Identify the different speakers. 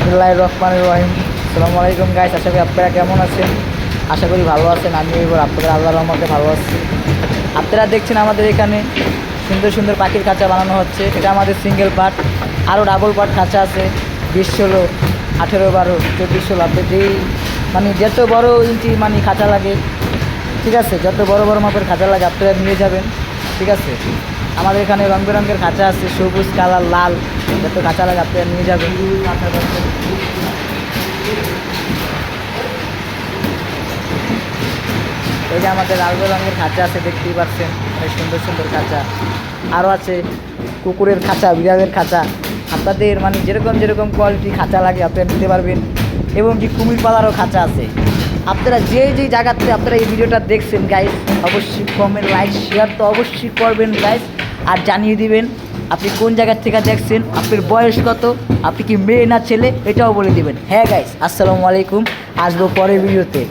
Speaker 1: বিসমিল্লাহির রহমানির রহিম। আসসালামু আলাইকুম গাইস, আশা করি আপনারা কেমন আছেন? আশা করি ভালো আছেন। আমি এবার আপনাদের আল্লাহর রহমতে ভালো আছি। আপনারা দেখছেন আমাদের এখানে সুন্দর সুন্দর পাখির খাঁচা বানানো হচ্ছে। এটা আমাদের সিঙ্গেল পার্ট, আরও ডাবল পার্ট খাঁচা আছে 20-16, 18-12, 24-16। আপনি যেই মানে যত বড় ইঞ্চি মানে খাঁচা লাগে, ঠিক আছে, যত বড় বড় মাপের খাঁচা লাগে আপনারা নিয়ে যাবেন, ঠিক আছে। আমাদের এখানে রং বেরঙের খাঁচা আছে, সবুজ, কালার, লাল, যত খাঁচা লাগে আপনারা নিয়ে যাবেন। এই যে আমাদের লাল রঙের খাঁচা আছে, দেখতেই পাচ্ছেন, অনেক সুন্দর সুন্দর খাঁচা। আরও আছে কুকুরের খাঁচা, বিড়ালের খাঁচা। আপনাদের মানে যেরকম যেরকম কোয়ালিটি খাঁচা লাগে আপনারা নিতে পারবেন। এবং কি কুমির পালারও খাঁচা আছে। আপনারা যেই জায়গাতে আপনারা এই ভিডিওটা দেখছেন গাইস, অবশ্যই কমেন্ট, লাইক, শেয়ার তো অবশ্যই করবেন গাইস। আর জানিয়ে দিবেন আপনি কোন জায়গার থেকে দেখছেন, আপনার বয়স কত, আপনি কি মেয়ে না ছেলে, এটাও বলে দিবেন। হ্যাঁ গাইস, আসসালামু আলাইকুম। আসবো পরের ভিডিওতে।